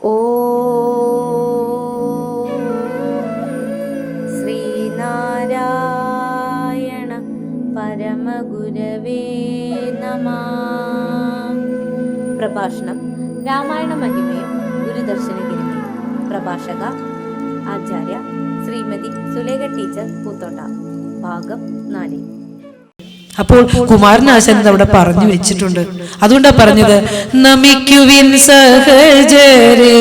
ഓം ശ്രീനാരായണ പരമഗുരവേ നമഃ. പ്രഭാഷണം രാമായണ മഹിമയും ഗുരുദർശനഗിരിയും. പ്രഭാഷക ആചാര്യ ശ്രീമതി സുലേഖ ടീച്ചർ പൂത്തോട്ട. ഭാഗം 4. അപ്പോൾ കുമാരനാശൻ അവിടെ പറഞ്ഞു വെച്ചിട്ടുണ്ട്. അതുകൊണ്ടാ പറഞ്ഞത്, നമിക്കുവിൻ സഹജരേ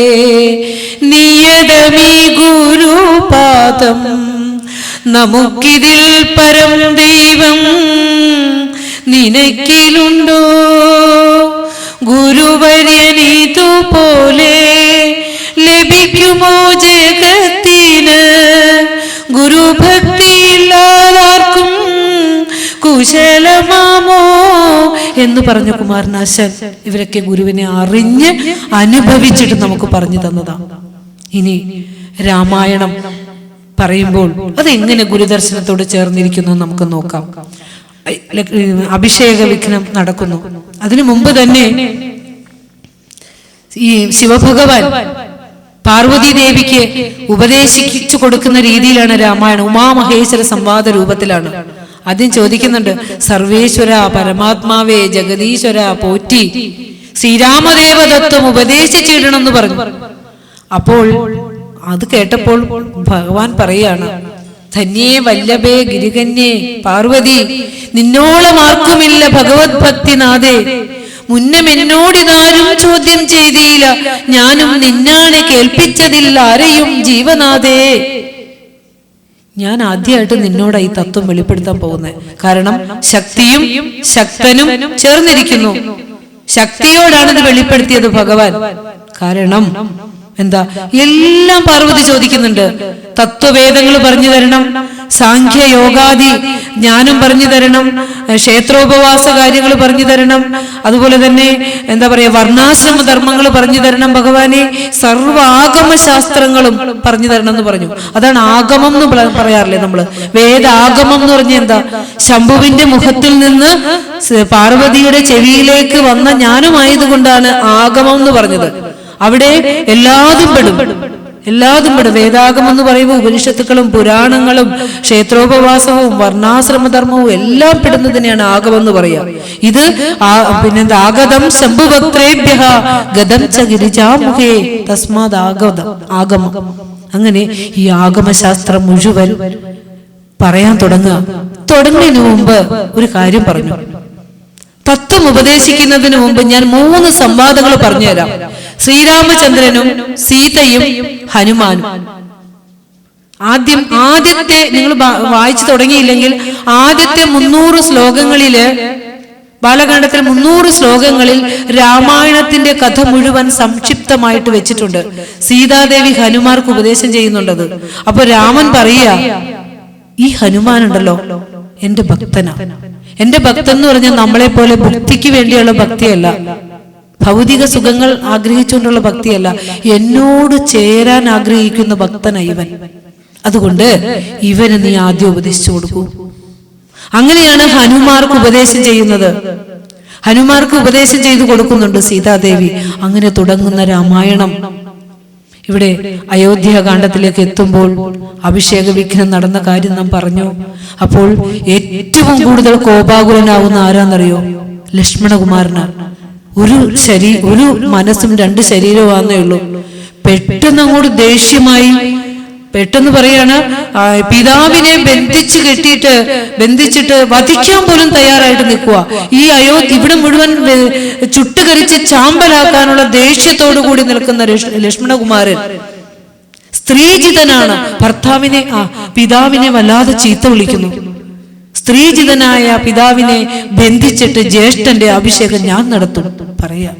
നിയതമീ ഗുരുപാദം, നമുക്കിതിൽ പരം ദൈവം നിനക്കിലുണ്ടോ? ഗുരുവര്യനിതുപോലെ ലഭിക്കുമോ ജഗത്തിന്? ഗുരുഭക്തിയില്ലാതാർക്കും കുശലമാമോ എന്ന് പറഞ്ഞ കുമാരനാശൻ ഇവരൊക്കെ ഗുരുവിനെ അറിഞ്ഞ് അനുഭവിച്ചിട്ട് നമുക്ക് പറഞ്ഞു തന്നതാണ്. ഇനി രാമായണം പറയുമ്പോൾ അതെങ്ങനെ ഗുരുദർശനത്തോട് ചേർന്നിരിക്കുന്നു നമുക്ക് നോക്കാം. അഭിഷേക വിഘ്നം നടക്കുന്നു. അതിനു മുമ്പ് തന്നെ ഈ ശിവഭഗവാൻ പാർവതി ദേവിക്ക് ഉപദേശിച്ചു കൊടുക്കുന്ന രീതിയിലാണ് രാമായണം. ഉമാമഹേശ്വര സംവാദ രൂപത്തിലാണ്. ആദ്യം ചോദിക്കുന്നുണ്ട്, സർവേശ്വര പരമാത്മാവേ ജഗദീശ്വര പോറ്റി ശ്രീരാമദേവദത്വം ഉപദേശിച്ചിടണമെന്ന് പറഞ്ഞു. അപ്പോൾ അത് കേട്ടപ്പോൾ ഭഗവാൻ പറയാണ്, ധന്യേ വല്ലഭേ ഗിരികന്യേ പാർവതി, നിന്നോളം ആർക്കുമില്ല ഭഗവത് ഭക്തിനാഥേ. മുന്നം എന്നോടിതാരും ചോദ്യം ചെയ്തില്ല, ഞാനും നിന്നാണ് കേൾപ്പിച്ചതില്ല ആരെയും ജീവനാഥേ. ഞാൻ ആദ്യമായിട്ട് നിന്നോട് ഈ തത്വം വെളിപ്പെടുത്താൻ പോകുന്നത്. കാരണം ശക്തിയും ശക്തനും ചേർന്നിരിക്കുന്നു. ശക്തിയോടാണ് ഇത് വെളിപ്പെടുത്തിയത് ഭഗവാൻ. കാരണം എന്താ, എല്ലാം പാർവതി ചോദിക്കുന്നുണ്ട്. തത്വവേദങ്ങൾ പറഞ്ഞു തരണം, സാഖ്യ യോഗാദി ജ്ഞാനം പറഞ്ഞു തരണം, ക്ഷേത്രോപവാസ കാര്യങ്ങൾ പറഞ്ഞു തരണം, അതുപോലെ തന്നെ എന്താ പറയാ വർണ്ണാശ്രമ ധർമ്മങ്ങൾ പറഞ്ഞു തരണം. ഭഗവാനെ സർവ്വ ആഗമശാസ്ത്രങ്ങളും പറഞ്ഞു തരണം എന്ന് പറഞ്ഞു. അതാണ് ആഗമം എന്ന് പറയാറില്ലേ നമ്മള്. വേദാഗമം എന്ന് പറഞ്ഞ എന്താ, ശംഭുവിന്റെ മുഖത്തിൽ നിന്ന് പാർവതിയുടെ ചെവിയിലേക്ക് വന്ന ജ്ഞാനമായതുകൊണ്ടാണ് ആഗമം എന്ന് പറഞ്ഞത്. അവിടെ എല്ലാതും പെടും. വേദാഗമം എന്ന് പറയുമ്പോൾ ഉപനിഷത്തുക്കളും പുരാണങ്ങളും ക്ഷേത്രോപവാസവും വർണ്ണാശ്രമധർമ്മവും എല്ലാം പെടുന്നതിനെയാണ് ആഗമം എന്ന് പറയുക. ഇത് പിന്നെന്താ, ആഗതം ശംഭുഭക്തേഭ്യഃ ഗതം ച ഗിരിജാമുഖേ തസ്മാത് ആഗമം. അങ്ങനെ ഈ ആഗമശാസ്ത്രം മുഴുവൻ പറയാൻ തുടങ്ങുന്നതിന് മുമ്പ് ഒരു കാര്യം പറഞ്ഞു. തത്വം ഉപദേശിക്കുന്നതിന് മുമ്പ് ഞാൻ 3 സംവാദങ്ങൾ പറഞ്ഞുതരാം. ശ്രീരാമചന്ദ്രനും സീതയും ഹനുമാനും. ആദ്യത്തെ നിങ്ങൾ വായിച്ചു തുടങ്ങിയില്ലെങ്കിൽ ആദ്യത്തെ 300 ശ്ലോകങ്ങളില്, ബാലകാണ്ഡത്തിൽ 300 ശ്ലോകങ്ങളിൽ രാമായണത്തിന്റെ കഥ മുഴുവൻ സംക്ഷിപ്തമായിട്ട് വെച്ചിട്ടുണ്ട്. സീതാദേവി ഹനുമാർക്ക് ഉപദേശം ചെയ്യുന്നുണ്ടത്. അപ്പൊ രാമൻ പറയുക, ഈ ഹനുമാൻ ഉണ്ടല്ലോ എന്റെ ഭക്തനാ. എന്റെ ഭക്തൻ എന്ന് പറഞ്ഞാൽ നമ്മളെ പോലെ ഭക്തിക്ക് വേണ്ടിയുള്ള ഭക്തിയല്ല, ഭൗതിക സുഖങ്ങൾ ആഗ്രഹിച്ചുകൊണ്ടുള്ള ഭക്തിയല്ല, എന്നോട് ചേരാൻ ആഗ്രഹിക്കുന്ന ഭക്തനാണ് ഇവൻ. അതുകൊണ്ട് ഇവന് നീ ആദ്യം ഉപദേശിച്ചു കൊടുക്കൂ. അങ്ങനെയാണ് ഹനുമാർക്ക് ഉപദേശം ചെയ്യുന്നത്. ഹനുമാർക്ക് ഉപദേശം ചെയ്തു കൊടുക്കുന്നുണ്ട് സീതാദേവി. അങ്ങനെ തുടങ്ങുന്ന രാമായണം ഇവിടെ അയോധ്യാകാണ്ഡത്തിലേക്ക് എത്തുമ്പോൾ അഭിഷേക വിഘ്നം നടന്ന കാര്യം നാം പറഞ്ഞു. അപ്പോൾ ഏറ്റവും കൂടുതൽ കോപാകുലനാവുന്ന ആരാന്നറിയോ? ലക്ഷ്മണകുമാരനാണ്. ഒരു മനസ്സും 2 ശരീരമാണെന്നേ ഉള്ളൂ. പെട്ടെന്ന് അങ്ങോട്ട് ദേഷ്യമായി പെട്ടെന്ന് പറയാണ്, പിതാവിനെ ബന്ധിച്ചിട്ട് വധിക്കാൻ പോലും തയ്യാറായിട്ട് നിൽക്കുക. ഈ ഇവിടെ മുഴുവൻ ചുട്ടുകരിച്ച് ചാമ്പലാക്കാനുള്ള ദേഷ്യത്തോടു കൂടി നിൽക്കുന്ന ലക്ഷ്മണകുമാരൻ സ്ത്രീജിതനാണ്. പിതാവിനെ വല്ലാതെ ചീത്ത വിളിക്കുന്നു. സ്ത്രീജിതനായ പിതാവിനെ ബന്ധിച്ചിട്ട് ജ്യേഷ്ഠന്റെ അഭിഷേകം ഞാൻ നടത്തും പറയാ.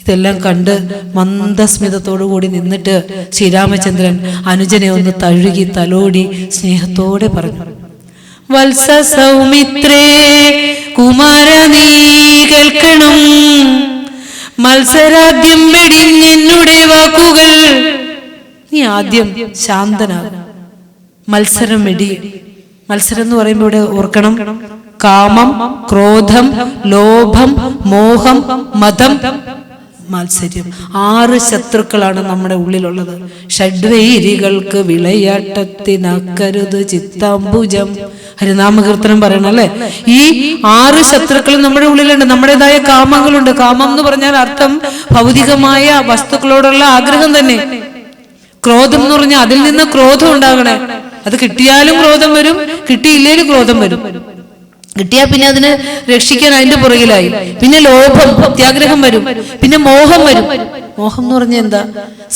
ഇതെല്ലാം കണ്ട് മന്ദസ്മിതത്തോടു കൂടി നിന്നിട്ട് ശ്രീരാമചന്ദ്രൻ അനുജനെ ഒന്ന് തഴുകി തലോടി സ്നേഹത്തോടെ പറഞ്ഞു, വത്സ സൗമിത്രേ കുമാര നീ കേൾക്കണം, മത്സരാദ്യം വെടിഞ്ഞെന്നുടെ വാക്കുകൾ. നീ ആദ്യം ശാന്തനാകും. മത്സരം എന്ന് പറയുമ്പോൾ ഇവിടെ ഓർക്കണം, കാമം, ക്രോധം, ലോഭം, മോഹം, മതം, മാത്സര്യം. 6 ശത്രുക്കളാണ് നമ്മുടെ ഉള്ളിലുള്ളത്. ഷഡ്വൈരികൾക്ക് വിളയാട്ടത്തിനക്കരുത് ചിത്താംബുജം. ഹരിനാമകീർത്തനം പറയണം അല്ലെ. ഈ 6 ശത്രുക്കളും നമ്മുടെ ഉള്ളിലുണ്ട്. നമ്മുടേതായ കാമങ്ങളുണ്ട്. കാമം എന്ന് പറഞ്ഞാൽ അർത്ഥം ഭൗതികമായ വസ്തുക്കളോടുള്ള ആഗ്രഹം തന്നെ. ക്രോധം എന്ന് പറഞ്ഞാൽ അതിൽ നിന്ന് ക്രോധം ഉണ്ടാകണേ. അത് കിട്ടിയാലും ക്രോധം വരും, കിട്ടിയില്ലേലും ക്രോധം വരും. കിട്ടിയാൽ പിന്നെ അതിനെ രക്ഷിക്കാൻ അതിന്റെ പുറകിലായി. പിന്നെ ലോഭം, അത്യാഗ്രഹം വരും. പിന്നെ മോഹം വരും. മോഹം എന്ന് പറഞ്ഞാൽ എന്താ?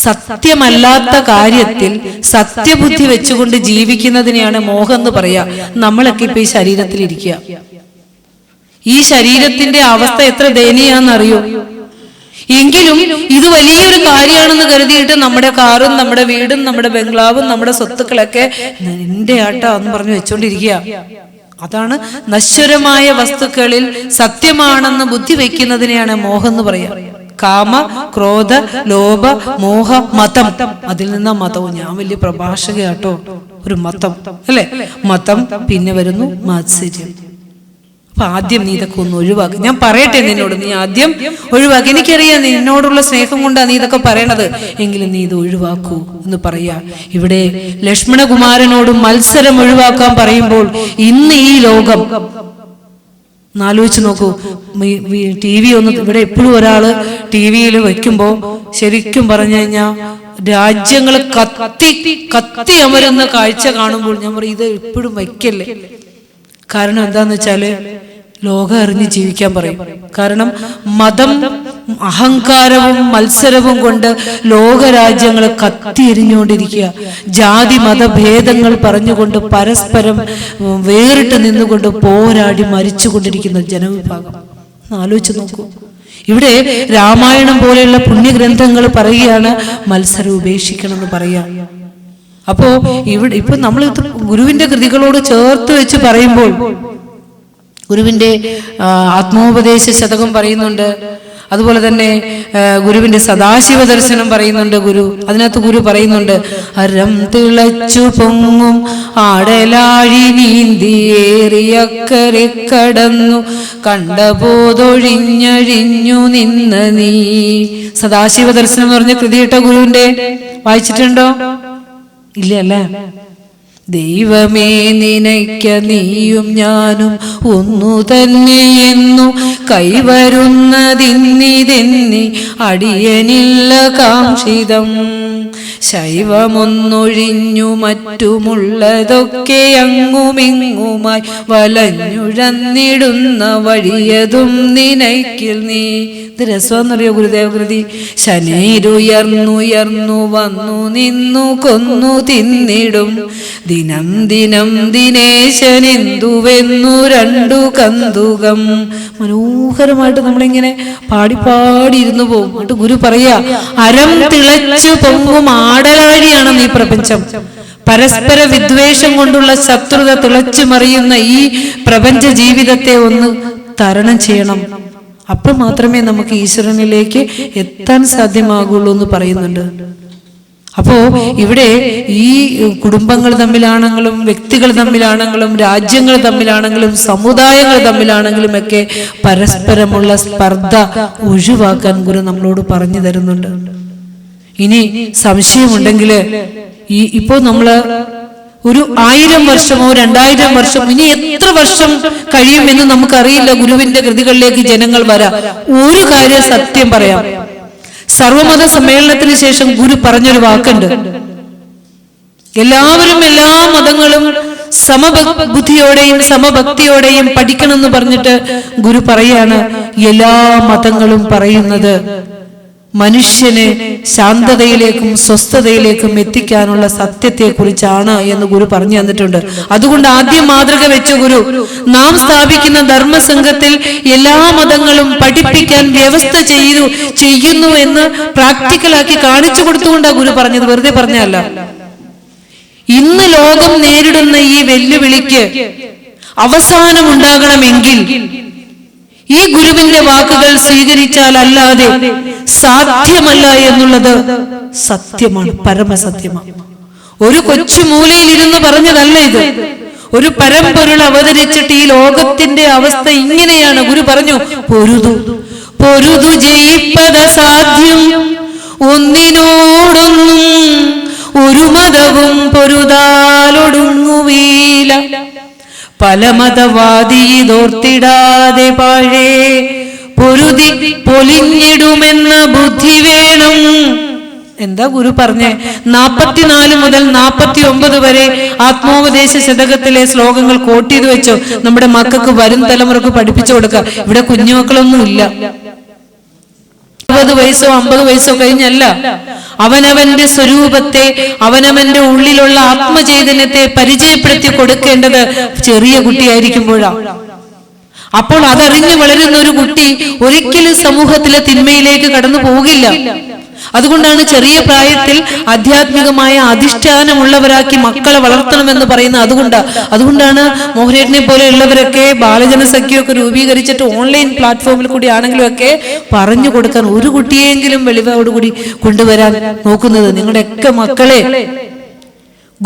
സത്യമല്ലാത്ത കാര്യത്തിൽ സത്യബുദ്ധി വെച്ചുകൊണ്ട് ജീവിക്കുന്നതിനെയാണ് മോഹം എന്ന് പറയാ. നമ്മളൊക്കെ ഇപ്പൊ ഈ ശരീരത്തിൽ ഇരിക്കുക. ഈ ശരീരത്തിന്റെ അവസ്ഥ എത്ര ദയനീയാന്നറിയോ? എങ്കിലും ഇത് വലിയൊരു കാര്യമാണെന്ന് കരുതിയിട്ട് നമ്മുടെ കാറും നമ്മുടെ വീടും നമ്മുടെ ബംഗ്ലാവും നമ്മുടെ സ്വത്തുക്കളൊക്കെ എന്റെ ആട്ടാ എന്ന് പറഞ്ഞു വെച്ചോണ്ടിരിക്കുക. അതാണ് നശ്വരമായ വസ്തുക്കളിൽ സത്യമാണെന്ന് ബുദ്ധി വെക്കുന്നതിനെയാണ് മോഹം എന്ന് പറയാ. കാമ, ക്രോധ, ലോഭ, മോഹ, മതം. അതിൽ നിന്നാ മതവും. ഞാൻ വലിയ പ്രഭാഷകയാട്ടോ. ഒരു മതം അല്ലെ, മതം. പിന്നെ വരുന്നു മാത്സര്യം. അപ്പൊ ആദ്യം നീ ഇതൊക്കെ ഒന്ന് ഒഴിവാക്കി. ഞാൻ പറയട്ടെ നിന്നോട്, നീ ആദ്യം ഒഴിവാക്കി. എനിക്കറിയാം നിന്നോടുള്ള സ്നേഹം കൊണ്ടാണ് നീ ഇതൊക്കെ പറയണത്, എങ്കിലും നീ ഇത് ഒഴിവാക്കൂ എന്ന് പറയാ. ഇവിടെ ലക്ഷ്മണകുമാരനോട് മത്സരം ഒഴിവാക്കാൻ പറയുമ്പോൾ ഇന്ന് ഈ ലോകം ആലോചിച്ച് നോക്കൂ. TV ഒന്ന് ഇവിടെ എപ്പോഴും ഒരാള് TV വെക്കുമ്പോ ശരിക്കും പറഞ്ഞു കഴിഞ്ഞാൽ രാജ്യങ്ങൾ കത്തി അമരുന്ന കാഴ്ച കാണുമ്പോൾ ഞാൻ പറയും ഇത് എപ്പോഴും വയ്ക്കല്ലേ. കാരണം എന്താന്ന് വെച്ചാല് ലോകം അറിഞ്ഞ് ജീവിക്കാൻ പറയും. കാരണം മതം, അഹങ്കാരവും മത്സരവും കൊണ്ട് ലോകരാജ്യങ്ങൾ കത്തിയെരിഞ്ഞുകൊണ്ടിരിക്കുക. ജാതി മതഭേദങ്ങൾ പറഞ്ഞുകൊണ്ട് പരസ്പരം വേറിട്ട് നിന്നുകൊണ്ട് പോരാടി മരിച്ചുകൊണ്ടിരിക്കുന്ന ജനവിഭാഗം. ആലോചിച്ച് നോക്കൂ. ഇവിടെ രാമായണം പോലെയുള്ള പുണ്യഗ്രന്ഥങ്ങൾ പറയുകയാണ് മത്സരം ഉപേക്ഷിക്കണം എന്ന് പറയാ. അപ്പോ ഇവിടെ ഇപ്പൊ നമ്മൾ ഗുരുവിന്റെ കൃതികളോട് ചേർത്ത് വെച്ച് പറയുമ്പോൾ ഗുരുവിന്റെ ആത്മോപദേശ ശതകം പറയുന്നുണ്ട്. അതുപോലെ തന്നെ ഗുരുവിന്റെ സദാശിവ ദർശനം പറയുന്നുണ്ട്. അതിനകത്ത് ഗുരു പറയുന്നുണ്ട്, അരം തിളച്ചു പൊങ്ങും ആടലാഴി നീന്തിയേറിയക്കരെ കടന്നു കണ്ടപോതൊഴിഞ്ഞഴിഞ്ഞു നിന്ന നീ. സദാശിവ ദർശനം എന്ന് പറഞ്ഞ കൃതിയിട്ട ഗുരുവിന്റെ വായിച്ചിട്ടുണ്ടോ? ഇല്ല അല്ലേ? ദൈവമേ നിനയ്ക്ക നീയും ഞാനും ഒന്നു തന്നെയെന്നു കൈവരുന്നതിന്നിതെന്നി അടിയനില്ല കാംക്ഷിതം. ശൈവമൊന്നൊഴിഞ്ഞു മറ്റുമുള്ളതൊക്കെ അങ്ങുമിങ്ങുമായി വലഞ്ഞുഴന്നിടുന്ന വഴിയതും നിനയ്ക്കിൽ നീ. ഇത് രസമെന്നറിയോ ഗുരുദേവകൃതി? ശനീരുയർന്നുയർന്നു വന്നു നിന്നു കൊന്നു തിന്നിടും ദിനം ദിനം ദിനേശനെന്തുവെന്നു രണ്ടു കന്തുകം. മനോഹരമായിട്ട് നമ്മളിങ്ങനെ പാടിപ്പാടിയിരുന്നു പോകും. എന്നിട്ട് ഗുരു പറയാ, അരം തിളച്ചു പൊങ്ങും ആടലാഴിയാണ് ഈ പ്രപഞ്ചം. പരസ്പര വിദ്വേഷം കൊണ്ടുള്ള ശത്രുത തിളച്ചു മറിയുന്ന ഈ പ്രപഞ്ച ജീവിതത്തെ ഒന്ന് തരണം ചെയ്യണം. അപ്പോൾ മാത്രമേ നമുക്ക് ഈശ്വരനിലേക്ക് എത്താൻ സാധ്യമാകുള്ളൂ എന്ന് പറയുന്നുണ്ട്. അപ്പോ ഇവിടെ ഈ കുടുംബങ്ങൾ തമ്മിലാണെങ്കിലും വ്യക്തികൾ തമ്മിലാണെങ്കിലും രാജ്യങ്ങൾ തമ്മിലാണെങ്കിലും സമുദായങ്ങൾ തമ്മിലാണെങ്കിലും ഒക്കെ പരസ്പരമുള്ള സ്പർദ്ധ ഒഴിവാക്കാൻ ഗുരു നമ്മളോട് പറഞ്ഞു തരുന്നുണ്ട്. ഇനി സംശയമുണ്ടെങ്കിൽ ഇപ്പോ നമ്മള് ഒരു 1000 വർഷമോ 2000 വർഷം ഇനി എത്ര വർഷം കഴിയുമെന്ന് നമുക്കറിയില്ല. ഗുരുവിന്റെ കൃതികളിലേക്ക് ജനങ്ങൾ വരാം. ഒരു കാര്യം സത്യം പറയാം, സർവമത സമ്മേളനത്തിന് ശേഷം ഗുരു പറഞ്ഞൊരു വാക്കുണ്ട്, എല്ലാവരും എല്ലാ മതങ്ങളും സമബുദ്ധിയോടെയും സമഭക്തിയോടെയും പഠിക്കണം എന്ന് പറഞ്ഞിട്ട് ഗുരു പറയാണ്, എല്ലാ മതങ്ങളും പറയുന്നത് മനുഷ്യനെ ശാന്തതയിലേക്കും സ്വസ്ഥതയിലേക്കും എത്തിക്കാനുള്ള സത്യത്തെ കുറിച്ചാണ് എന്ന് ഗുരു പറഞ്ഞു തന്നിട്ടുണ്ട്. അതുകൊണ്ട് ആദ്യം മാതൃക വെച്ച ഗുരു നാം സ്ഥാപിക്കുന്ന ധർമ്മസംഘത്തിൽ എല്ലാ മതങ്ങളും പഠിപ്പിക്കാൻ വ്യവസ്ഥ ചെയ്യുന്നു എന്ന് പ്രാക്ടിക്കലാക്കി കാണിച്ചു കൊടുത്തുകൊണ്ടാണ് ഗുരു പറഞ്ഞത്, വെറുതെ പറഞ്ഞല്ല. ഇന്ന് ലോകം നേരിടുന്ന ഈ വെല്ലുവിളിക്ക് അവസാനമുണ്ടാകണമെങ്കിൽ ഈ ഗുരുവിന്റെ വാക്കുകൾ സ്വീകരിച്ചാൽ അല്ലാതെ സാധ്യമല്ല എന്നുള്ളത് സത്യമാണ്, പരമസത്യമാണ്. ഒരു കൊച്ചു മൂലയിൽ ഇരുന്ന് പറഞ്ഞതല്ല ഇത്. ഒരു പരമ്പൊരുൾ അവതരിച്ചിട്ട് ഈ ലോകത്തിന്റെ അവസ്ഥ ഇങ്ങനെയാണ്. ഗുരു പറഞ്ഞു, പൊരുതു പൊരുതു ജയിപ്പതസാധ്യം ഒന്നിനോടൊന്നും ഒരു മതവും പൊരുതാലൊടുങ്ങുവീല. പല മതവാദിയിതോർത്തിടാതെ പാഴേ പൊരുതി പൊലിഞ്ഞിടുമെന്ന ബുദ്ധി വേണം. എന്താ ഗുരു പറഞ്ഞേ? 44 മുതൽ 49 വരെ ആത്മോപദേശ ശതകത്തിലെ ശ്ലോകങ്ങൾ കോട്ട് ചെയ്ത് വെച്ചോ. നമ്മുടെ മക്കൾക്ക് വരും തലമുറക്ക് പഠിപ്പിച്ചു കൊടുക്കുക. ഇവിടെ കുഞ്ഞുമക്കളൊന്നും ഇല്ല. 60 വയസ്സോ 50 വയസ്സോ കഴിഞ്ഞല്ല. അവനവന്റെ സ്വരൂപത്തെ, അവനവന്റെ ഉള്ളിലുള്ള ആത്മചൈതന്യത്തെ പരിചയപ്പെടുത്തി കൊടുക്കേണ്ടത് ചെറിയ കുട്ടിയായിരിക്കുമ്പോഴാണ്. അപ്പോൾ അതറിഞ്ഞു വളരുന്ന ഒരു കുട്ടി ഒരിക്കലും സമൂഹത്തിലെ തിന്മയിലേക്ക് കടന്നു പോകില്ല. അതുകൊണ്ടാണ് ചെറിയ പ്രായത്തിൽ ആധ്യാത്മികമായ അധിഷ്ഠാനമുള്ളവരാക്കി മക്കളെ വളർത്തണമെന്ന് പറയുന്നത്. അതുകൊണ്ടാണ് മോഹനേട്ടനെ പോലെയുള്ളവരൊക്കെ ബാലജനസഖ്യമൊക്കെ രൂപീകരിച്ചിട്ട് ഓൺലൈൻ പ്ലാറ്റ്ഫോമിൽ കൂടി ആണെങ്കിലും ഒക്കെ പറഞ്ഞു കൊടുക്കാൻ, ഒരു കുട്ടിയെങ്കിലും വെളിവോടുകൂടി കൊണ്ടുവരാൻ നോക്കുന്നത്. നിങ്ങളുടെയൊക്കെ മക്കളെ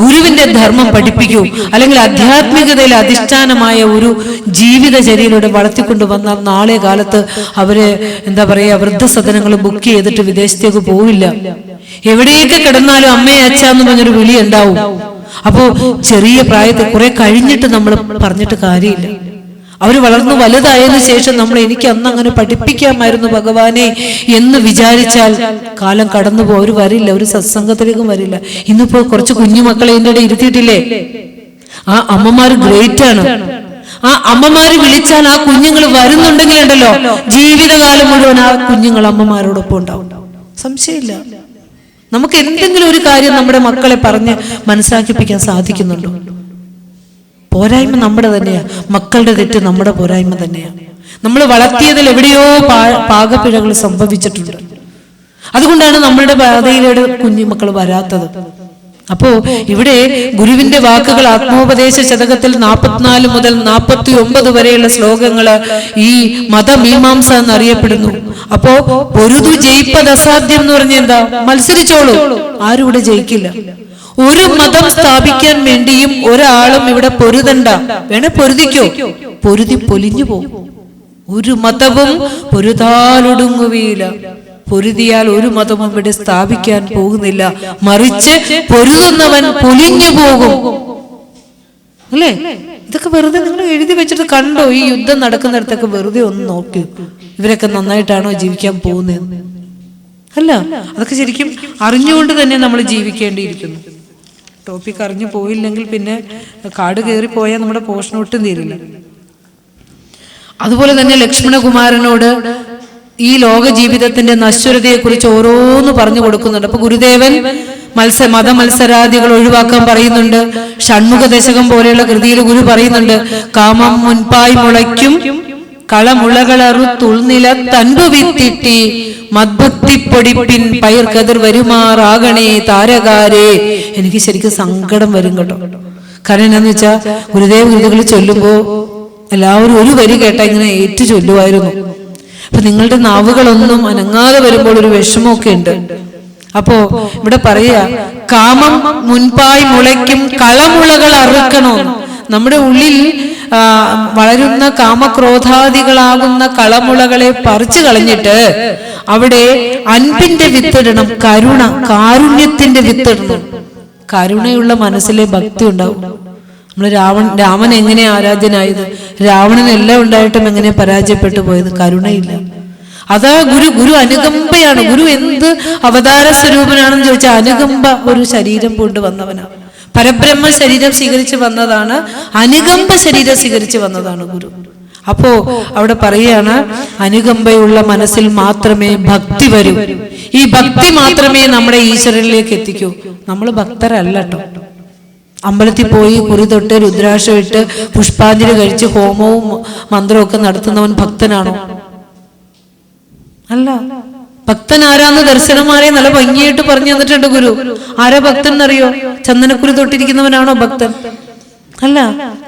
ഗുരുവിന്റെ ധർമ്മം പഠിപ്പിക്കൂ, അല്ലെങ്കിൽ ആധ്യാത്മികതയിൽ അധിഷ്ഠാനമായ ഒരു ജീവിതചര്യയിലൂടെ വളർത്തിക്കൊണ്ടു വന്നാൽ നാളെ കാലത്ത് അവര് എന്താ പറയാ, വൃദ്ധസദനങ്ങൾ ബുക്ക് ചെയ്തിട്ട് വിദേശത്തേക്ക് പോവില്ല. എവിടെയൊക്കെ കിടന്നാലും അമ്മയെ അച്ഛാന്ന് പറഞ്ഞൊരു വിളി ഉണ്ടാവും. അപ്പോ ചെറിയ പ്രായത്തിൽ കുറെ കഴിഞ്ഞിട്ട് നമ്മൾ പറഞ്ഞിട്ട് കാര്യമില്ല. അവർ വളർന്നു വലുതായതിനു ശേഷം നമ്മൾ എനിക്ക് അന്ന് അങ്ങനെ പഠിപ്പിക്കാമായിരുന്നു ഭഗവാനെ എന്ന് വിചാരിച്ചാൽ കാലം കടന്നുപോ. അവർ വരില്ല, ഒരു സത്സംഗത്തിലേക്കും വരില്ല. ഇന്നിപ്പോ കുറച്ച് കുഞ്ഞുമക്കളെ ഇതിൻ്റെ ഇടയിൽ ഇരുത്തിയിട്ടില്ലേ? ആ അമ്മമാര് ഗ്രേറ്റ് ആണ്. ആ അമ്മമാര് വിളിച്ചാൽ ആ കുഞ്ഞുങ്ങൾ വരുന്നുണ്ടെങ്കിൽ ഉണ്ടല്ലോ, ജീവിതകാലം മുഴുവൻ ആ കുഞ്ഞുങ്ങൾ അമ്മമാരോടൊപ്പം ഉണ്ടാവും. സംശയമില്ല. നമുക്ക് എന്തെങ്കിലും ഒരു കാര്യം നമ്മുടെ മക്കളെ പറഞ്ഞ് മനസ്സിലാക്കിപ്പിക്കാൻ സാധിക്കുന്നുണ്ടോ? പോരായ്മ നമ്മുടെ തന്നെയാ. മക്കളുടെ തെറ്റ് നമ്മുടെ പോരായ്മ തന്നെയാണ്. നമ്മൾ വളർത്തിയതിൽ എവിടെയോ പാകപ്പിഴകൾ സംഭവിച്ചിട്ടുണ്ട്. അതുകൊണ്ടാണ് നമ്മളുടെ പാതയിലൂടെ കുഞ്ഞുമക്കൾ വരാത്തത്. അപ്പോ ഇവിടെ ഗുരുവിന്റെ വാക്കുകൾ ആത്മോപദേശ ശതകത്തിൽ 44 മുതൽ 49 വരെയുള്ള ശ്ലോകങ്ങള് ഈ മതമീമാംസ എന്നറിയപ്പെടുന്നു. അപ്പോ പൊരുതു ജയിപ്പത് അസാധ്യം എന്ന് പറഞ്ഞ എന്താ? മത്സരിച്ചോളൂ, ആരും ഇവിടെ ജയിക്കില്ല. ഒരു മതം സ്ഥാപിക്കാൻ വേണ്ടിയും ഒരാളും ഇവിടെ പൊരുതണ്ട. വേണേ പൊരുതിക്കോ, പൊരുതി പൊലിഞ്ഞു പോകും. ഒരു മതവും പൊരുതാലൊടുങ്ങുകയില്ല. പൊരുതിയാൽ ഒരു മതവും ഇവിടെ സ്ഥാപിക്കാൻ പോകുന്നില്ല. മറിച്ച് പൊരുതുന്നവൻ പൊലിഞ്ഞു പോകും. അല്ലേ? ഇതൊക്കെ വെറുതെ നിങ്ങൾ എഴുതി വെച്ചിട്ട് കണ്ടോ? ഈ യുദ്ധം നടക്കുന്നിടത്തൊക്കെ വെറുതെ ഒന്ന് നോക്കി, ഇവരൊക്കെ നന്നായിട്ടാണോ ജീവിക്കാൻ പോകുന്നത്? അല്ല, അതൊക്കെ ശരിക്കും അറിഞ്ഞുകൊണ്ട് തന്നെ നമ്മൾ ജീവിക്കേണ്ടിയിരിക്കുന്നു. ടോപ്പിക് അറിഞ്ഞു പോയില്ലെങ്കിൽ പിന്നെ കാട് കയറി പോയാൽ നമ്മുടെ പോഷണം ഒട്ടും തീരില്ല. അതുപോലെ തന്നെ ലക്ഷ്മണകുമാരനോട് ഈ ലോക ജീവിതത്തിന്റെ നശ്വരതയെ കുറിച്ച് ഓരോന്ന് പറഞ്ഞു കൊടുക്കുന്നുണ്ട്. അപ്പൊ ഗുരുദേവൻ മതമത്സരാദികൾ ഒഴിവാക്കാൻ പറയുന്നുണ്ട്. ഷൺമുഖ ദശകം പോലെയുള്ള കൃതിയിൽ ഗുരു പറയുന്നുണ്ട്, കാമം മുൻപായി മുളയ്ക്കും കളമുളകളറുത്തുൾനില തൻപു വിത്തിട്ടി മദ്ഭക്തിപ്പൊടിപ്പിൻ പയർ കതിർ വരുമാറാകണേ താരകാരേ. എനിക്ക് ശരിക്കും സങ്കടം വരും കേട്ടോ. കാരണം എന്താന്ന് വെച്ചാൽ ഗുരുദേവ കൃതികൾ ചൊല്ലുമ്പോ എല്ലാവരും ഒരു വരി കേട്ടാ ഇങ്ങനെ ഏറ്റു ചൊല്ലുമായിരുന്നു. അപ്പൊ നിങ്ങളുടെ നാവുകളൊന്നും അനങ്ങാതെ വരുമ്പോൾ ഒരു വിഷമമൊക്കെ ഉണ്ട്. അപ്പോ ഇവിടെ പറയാ, കാമം മുൻപായി മുളയ്ക്കും കളമുളകൾ അറുക്കണോ. നമ്മുടെ ഉള്ളിൽ വളരുന്ന കാമക്രോധാദികളാകുന്ന കളമുളകളെ പറിച്ചു കളഞ്ഞിട്ട് അവിടെ അൻപിന്റെ വിത്തിടണം. കാരുണ്യത്തിന്റെ വിത്തിടണം. കരുണയുള്ള മനസ്സിലെ ഭക്തി ഉണ്ടാവും. നമ്മൾ രാമൻ എങ്ങനെ ആരാധ്യനായത്? രാവണനെല്ലാം ഉണ്ടായിട്ടും എങ്ങനെ പരാജയപ്പെട്ടു പോയത്? കരുണയില്ല. അതാ ഗുരു അനുകമ്പയാണ്. ഗുരു എന്ത് അവതാര സ്വരൂപനാണെന്ന് ചോദിച്ചാൽ അനുകമ്പ ഒരു ശരീരം കൊണ്ട് വന്നവനാണ്. പരബ്രഹ്മ ശരീരം സ്വീകരിച്ച് വന്നതാണ്, അനുകമ്പ ശരീരം സ്വീകരിച്ച് വന്നതാണ് ഗുരു. അപ്പോ അവിടെ പറയാണ്, അനുകമ്പയുള്ള മനസ്സിൽ മാത്രമേ ഭക്തി വരൂ. ഈ ഭക്തി മാത്രമേ നമ്മുടെ ഈശ്വരനിലേക്ക് എത്തിക്കൂ. നമ്മൾ ഭക്തരല്ല കേട്ടോ. അമ്പലത്തിൽ പോയി കുറി തൊട്ട് രുദ്രാക്ഷം ഇട്ട് പുഷ്പാഞ്ജലി കഴിച്ച് ഹോമവും മന്ത്രവും ഒക്കെ നടത്തുന്നവൻ ഭക്തനാണോ? അല്ല. ഭക്തൻ ആരാന്ന് ദർശനമാരെ നല്ല ഭംഗിയായിട്ട് പറഞ്ഞു തന്നിട്ടുണ്ട് ഗുരു. ആരാ ഭക്തൻ എന്നറിയോ? ചന്ദനക്കുറി തൊട്ടിരിക്കുന്നവനാണോ ഭക്തൻ? അല്ല.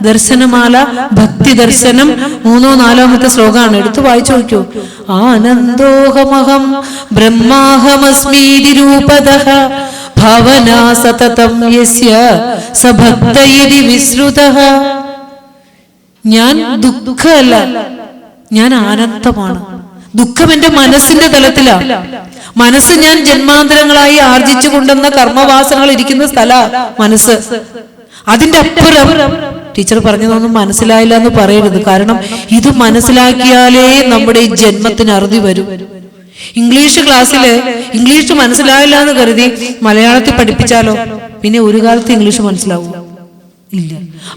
ദർശനമാല ഭക്തി ദർശനം 3-4 ശ്ലോകമാണ്. എടുത്ത് വായിച്ചു നോക്കൂ. ആനന്ദോഹമഹം ബ്രഹ്മാഹമസ്മീതി രൂപതഃ ഭാവനാ സതതം യസ്യ സഭക്തൈരി വിസ്രുതഃ. ഞാൻ ദുഃഖമല്ല, ഞാൻ ആനന്ദമാണ്. ദുഃഖം എന്റെ മനസ്സിന്റെ തലത്തിലാ. മനസ്സ് ഞാൻ ജന്മാന്തരങ്ങളായി ആർജിച്ചു കൊണ്ടുവന്ന കർമ്മവാസനകൾ ഇരിക്കുന്ന സ്ഥല മനസ്സ്. അതിന്റെ അപ്പുറം ടീച്ചർ പറഞ്ഞതൊന്നും മനസ്സിലായില്ല എന്ന് പറയരുത്. കാരണം ഇത് മനസ്സിലാക്കിയാലേ നമ്മുടെ ഈ ജന്മത്തിന് അറുതി വരും. ഇംഗ്ലീഷ് ക്ലാസ്സില് ഇംഗ്ലീഷ് മനസ്സിലായില്ല എന്ന് കരുതി മലയാളത്തിൽ പഠിപ്പിച്ചാലോ പിന്നെ ഒരു കാലത്ത് ഇംഗ്ലീഷ് മനസ്സിലാവും ഇല്ല.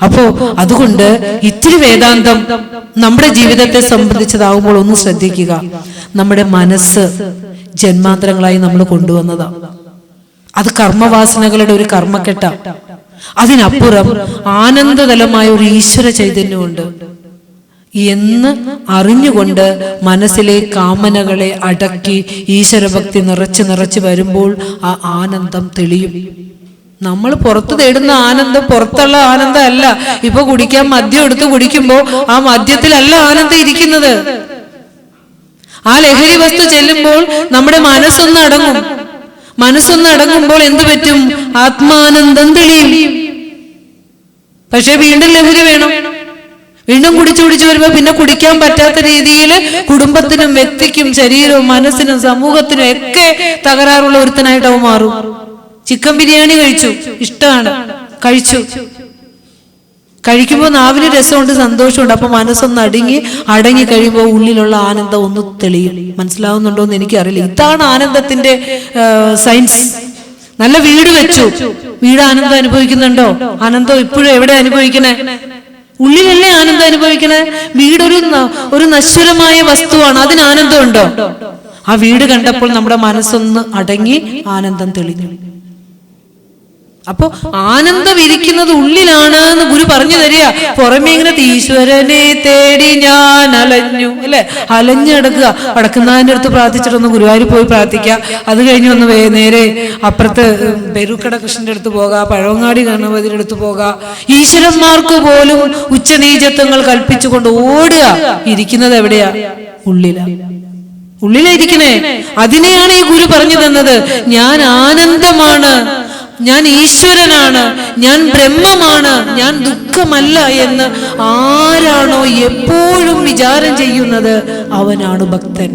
അപ്പോ അതുകൊണ്ട് ഇത്തിരി വേദാന്തം നമ്മുടെ ജീവിതത്തെ സംബന്ധിച്ചതാകുമ്പോൾ ഒന്ന് ശ്രദ്ധിക്കുക. നമ്മുടെ മനസ്സ് ജന്മാന്തരങ്ങളായി നമ്മൾ കൊണ്ടുവന്നതാണ്. അത് കർമ്മവാസനകളുടെ ഒരു കർമ്മക്കെട്ട. അതിനപ്പുറം ആനന്ദതലമായ ഒരു ഈശ്വര ചൈതന്യമുണ്ട് എന്ന് അറിഞ്ഞുകൊണ്ട് മനസ്സിലെ കാമനകളെ അടക്കി ഈശ്വരഭക്തി നിറച്ച് വരുമ്പോൾ ആ ആനന്ദം തെളിയും. നമ്മൾ പുറത്ത് തേടുന്ന ആനന്ദം പുറത്തുള്ള ആനന്ദം അല്ല. ഇപ്പൊ കുടിക്കാൻ മദ്യം എടുത്ത് കുടിക്കുമ്പോ ആ മദ്യത്തിലല്ല ആനന്ദം ഇരിക്കുന്നത്. ആ ലഹരി വസ്തു ചെല്ലുമ്പോൾ നമ്മുടെ മനസ്സൊന്ന് അടങ്ങും. മനസ്സൊന്ന് അടങ്ങുമ്പോൾ എന്ത് പറ്റും? ആത്മാനന്ദം തെളിയും. പക്ഷെ വീണ്ടും ലഹരി വേണം. വീണ്ടും കുടിച്ചു വരുമ്പോ പിന്നെ കുടിക്കാൻ പറ്റാത്ത രീതിയിൽ കുടുംബത്തിനും വ്യക്തിക്കും ശരീരവും മനസ്സിനും സമൂഹത്തിനും ഒക്കെ തകരാറുള്ള ഒരുത്തനായിട്ട് അവൻ മാറും. ചിക്കൻ ബിരിയാണി കഴിച്ചു, ഇഷ്ടമാണ്, കഴിക്കുമ്പോൾ നാവിന് രസമുണ്ട്, സന്തോഷമുണ്ട്. അപ്പൊ മനസ്സൊന്ന് അടങ്ങി കഴിയുമ്പോൾ ഉള്ളിലുള്ള ആനന്ദം ഒന്ന് തെളിയും. മനസ്സിലാവുന്നുണ്ടോ എന്ന് എനിക്കറിയില്ല. ഇതാണ് ആനന്ദത്തിന്റെ സയൻസ്. നല്ല വീട് വെച്ചു, വീട് ആനന്ദം അനുഭവിക്കുന്നുണ്ടോ? ആനന്ദം ഇപ്പോഴും എവിടെ അനുഭവിക്കണേ? ഉള്ളിലല്ലേ ആനന്ദം അനുഭവിക്കണേ? വീടൊരു നശ്വരമായ വസ്തുവാണ്, അതിന് ആനന്ദം ഉണ്ടോ? ആ വീട് കണ്ടപ്പോൾ നമ്മുടെ മനസ്സൊന്ന് അടങ്ങി ആനന്ദം തെളിഞ്ഞു. അപ്പൊ ആനന്ദം ഇരിക്കുന്നത് ഉള്ളിലാണ് എന്ന് ഗുരു പറഞ്ഞു തരിക. പുറമേ ഇങ്ങനെ ഈശ്വരനെ തേടി ഞാൻ അലഞ്ഞു അല്ലെ, അലഞ്ഞടക്കുക. വടക്കുന്നാഥന്റെ അടുത്ത് പ്രാർത്ഥിച്ചിട്ടൊന്ന് ഗുരുവായൂർ പോയി പ്രാർത്ഥിക്കുക. അത് കഴിഞ്ഞ് ഒന്ന് നേരെ അപ്പുറത്ത് പെരുക്കട കൃഷ്ണന്റെ അടുത്ത് പോകാം, പഴവങ്ങാടി ഗണപതിയുടെ അടുത്ത് പോകാം. ഈശ്വരന്മാർക്ക് പോലും ഉച്ചനീചത്വങ്ങൾ കൽപ്പിച്ചുകൊണ്ട് ഓടുക. ഇരിക്കുന്നത് എവിടെയാ? ഉള്ളിലായിരിക്കണേ. അതിനെയാണ് ഈ ഗുരു പറഞ്ഞു തന്നത്. ഞാൻ ആനന്ദമാണ്, ഞാൻ ഈശ്വരനാണ്, ഞാൻ ബ്രഹ്മമാണ്, ഞാൻ ദുഃഖമല്ല എന്ന് ആരാണോ എപ്പോഴും വിചാരം ചെയ്യുന്നത് അവനാണ് ഭക്തൻ.